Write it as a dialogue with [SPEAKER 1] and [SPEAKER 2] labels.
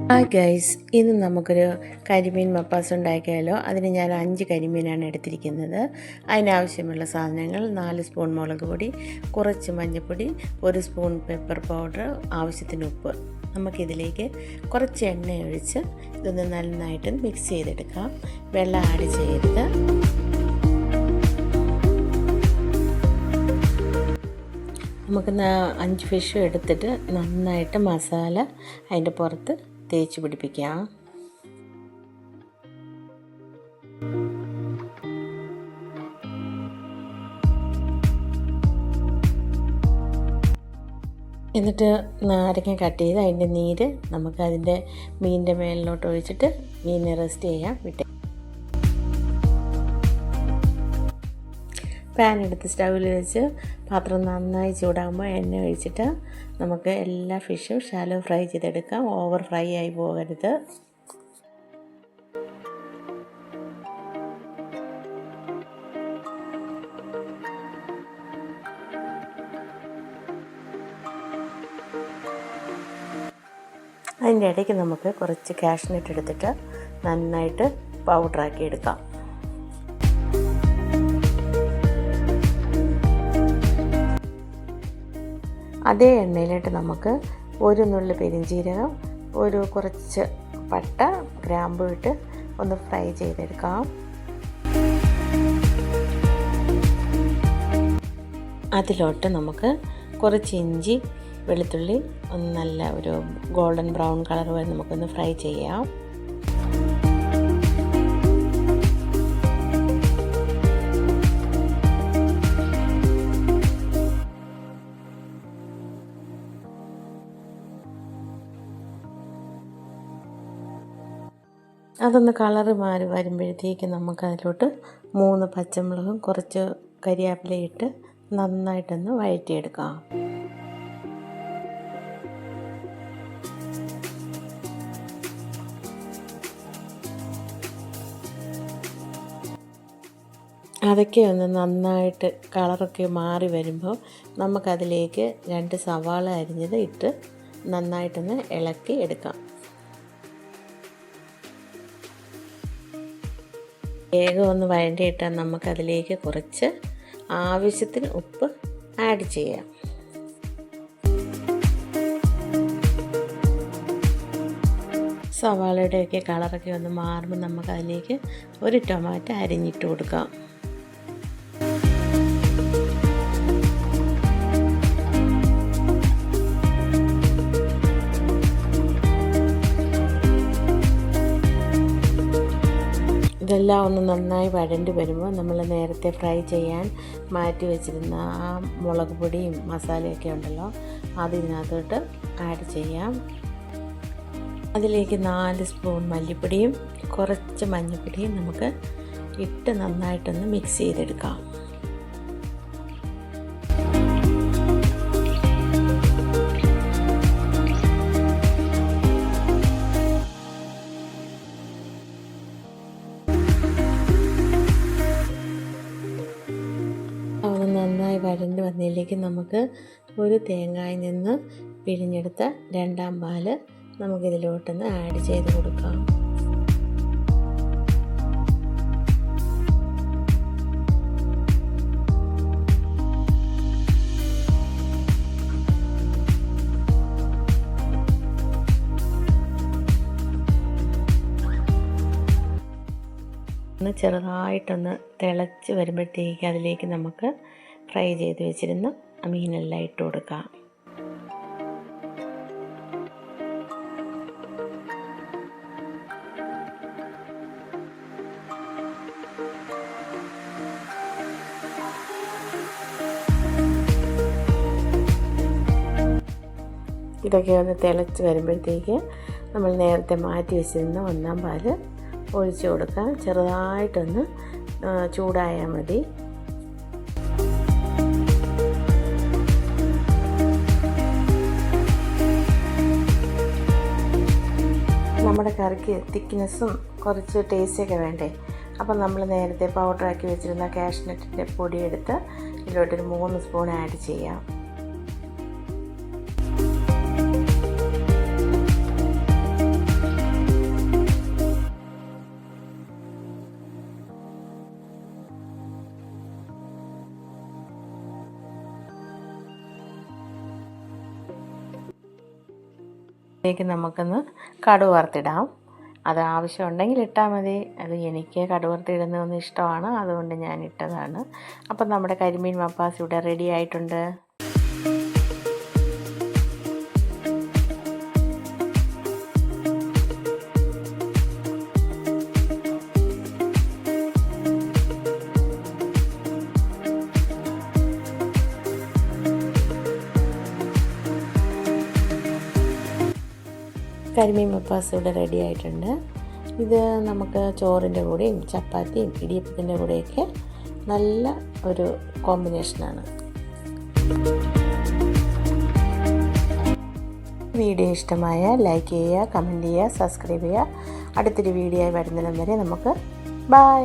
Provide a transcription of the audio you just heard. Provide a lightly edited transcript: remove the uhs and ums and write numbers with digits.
[SPEAKER 1] Hi guys, ഇന്ന് നമുക്കൊരു കരിമീൻ മപ്പാസ് ഉണ്ടാക്കിയാലോ. അതിന് ഞാൻ 5 കരിമീനാണ് എടുത്തിരിക്കുന്നത്. അതിനാവശ്യമുള്ള സാധനങ്ങൾ: 4 സ്പൂൺ മുളക് പൊടി, കുറച്ച് മഞ്ഞൾപ്പൊടി, 1 സ്പൂൺ പെപ്പർ പൗഡർ, ആവശ്യത്തിന് ഉപ്പ്. നമുക്കിതിലേക്ക് കുറച്ച് എണ്ണ ഒഴിച്ച് ഇതൊന്ന് നന്നായിട്ട് മിക്സ് ചെയ്തെടുക്കാം. വെള്ളം ആഡ് ചെയ്യരുത്. നമുക്ക് 5 ഫിഷും എടുത്തിട്ട് നന്നായിട്ട് മസാല അതിൻ്റെ പുറത്ത് തേച്ച് പിടിപ്പിക്കാം. എന്നിട്ട് നാരങ്ങ കട്ട് ചെയ്ത് അതിൻ്റെ നീര് നമുക്ക് അതിൻ്റെ മീനിൻ്റെ മേലിലോട്ട് ഒഴിച്ചിട്ട് മീനിനെ റെസ്റ്റ് ചെയ്യാൻ വിട്ടേ. പാൻ എടുത്ത് സ്റ്റൗവിൽ വെച്ച് പാത്രം നന്നായി ചൂടാകുമ്പോൾ എണ്ണ ഒഴിച്ചിട്ട് നമുക്ക് എല്ലാ ഫിഷും ഷാലോ ഫ്രൈ ചെയ്തെടുക്കാം. ഓവർ ഫ്രൈ ആയി പോകരുത്. അതിൻ്റെ ഇടയ്ക്ക് നമുക്ക് കുറച്ച് കാഷ്നട്ട് എടുത്തിട്ട് നന്നായിട്ട് പൗഡറാക്കി എടുക്കാം. അതേ എണ്ണയിലിട്ട് നമുക്ക് ഒരു നുള്ളി പെരിഞ്ചീരകം, കുറച്ച് പട്ട, ഗ്രാമ്പു ഇട്ട് ഒന്ന് ഫ്രൈ ചെയ്തെടുക്കാം. അതിലോട്ട് നമുക്ക് കുറച്ച് ഇഞ്ചി, വെളുത്തുള്ളി ഒന്ന് നല്ല ഒരു ഗോൾഡൻ ബ്രൗൺ കളർ വരെ നമുക്കൊന്ന് ഫ്രൈ ചെയ്യാം. അതൊന്ന് കളറ് മാറി വരുമ്പോഴത്തേക്ക് നമുക്കതിലോട്ട് 3 പച്ചമുളകും കുറച്ച് കരിയാപ്പിലയിട്ട് നന്നായിട്ടൊന്ന് വഴറ്റിയെടുക്കാം. അതൊക്കെ ഒന്ന് നന്നായിട്ട് കളറൊക്കെ മാറി വരുമ്പോൾ നമുക്കതിലേക്ക് 2 സവാള അരിഞ്ഞത് ഇട്ട് നന്നായിട്ടൊന്ന് ഇളക്കി എടുക്കാം. വേഗം ഒന്ന് വഴണ്ടിയിട്ടാൽ നമുക്കതിലേക്ക് കുറച്ച് ആവശ്യത്തിന് ഉപ്പ് ആഡ് ചെയ്യാം. സവാളയുടെയൊക്കെ കളറൊക്കെ ഒന്ന് മാറുമ്പോൾ നമുക്കതിലേക്ക് ഒരു ടൊമാറ്റോ അരിഞ്ഞിട്ട് കൊടുക്കാം. ഇതെല്ലാം ഒന്ന് നന്നായി വഴണ്ടി വരുമ്പോൾ നമ്മൾ നേരത്തെ ഫ്രൈ ചെയ്യാൻ മാറ്റി വെച്ചിരുന്ന ആ മുളക് പൊടിയും മസാലയൊക്കെ ഉണ്ടല്ലോ, അതിനകത്തോട്ട് ആഡ് ചെയ്യാം. അതിലേക്ക് 4 സ്പൂൺ മല്ലിപ്പൊടിയും കുറച്ച് മഞ്ഞൾപ്പൊടിയും നമുക്ക് ഇട്ട് നന്നായിട്ടൊന്ന് മിക്സ് ചെയ്തെടുക്കാം. നന്നായി വഴണ്ട് വന്നതിലേക്ക് നമുക്ക് ഒരു തേങ്ങയിൽ നിന്ന് പിഴിഞ്ഞെടുത്ത 2ാം പാല് നമുക്കിതിലോട്ടൊന്ന് ആഡ് ചെയ്ത് കൊടുക്കാം. ചെറുതായിട്ടൊന്ന് തിളച്ച് വരുമ്പോഴത്തേക്ക് അതിലേക്ക് നമുക്ക് ഫ്രൈ ചെയ്ത് വെച്ചിരുന്ന മീനെല്ലാം ഇട്ട് കൊടുക്കാം. ഇതൊക്കെ ഒന്ന് തിളച്ച് വരുമ്പോഴത്തേക്ക് നമ്മൾ നേരത്തെ മാറ്റി വെച്ചിരുന്ന 1ാം പാല് ഒഴിച്ച് കൊടുക്കാം. ചെറുതായിട്ടൊന്ന് ചൂടായാൽ മതി. നമ്മുടെ കറിക്ക് തിക്നെസ്സും കുറച്ച് ടേസ്റ്റൊക്കെ വേണ്ടേ, അപ്പം നമ്മൾ നേരത്തെ പൗഡറാക്കി വെച്ചിരുന്ന കാഷ്നട്ടിൻ്റെ പൊടിയെടുത്ത് ഇതിലോട്ടൊരു 3 സ്പൂൺ ആഡ് ചെയ്യാം. ഇതിലേക്ക് നമുക്കൊന്ന് കടുക് വറുത്തിടാം. അത് ആവശ്യമുണ്ടെങ്കിൽ ഇട്ടാൽ മതി. അത് എനിക്ക് കടുക് വറുത്തിടുന്നതൊന്നും ഇഷ്ടമാണ്, അതുകൊണ്ട് ഞാൻ ഇട്ടതാണ്. അപ്പം നമ്മുടെ കരിമീൻ മപ്പാസ് ഇവിടെ റെഡി ആയിട്ടുണ്ട്. കരിമീൻ മപ്പാസ് ഇവിടെ റെഡി ആയിട്ടുണ്ട്. ഇത് നമുക്ക് ചോറിൻ്റെ കൂടെയും ചപ്പാത്തിയും ഇടിയപ്പത്തിൻ്റെ കൂടെയൊക്കെ നല്ല ഒരു കോമ്പിനേഷനാണ്. വീഡിയോ ഇഷ്ടമായ ലൈക്ക് ചെയ്യുക, കമൻറ്റ് ചെയ്യുക, സബ്സ്ക്രൈബ് ചെയ്യുക. അടുത്തൊരു വീഡിയോ ആയി വരുന്നിടം വരെ നമുക്ക് ബൈ.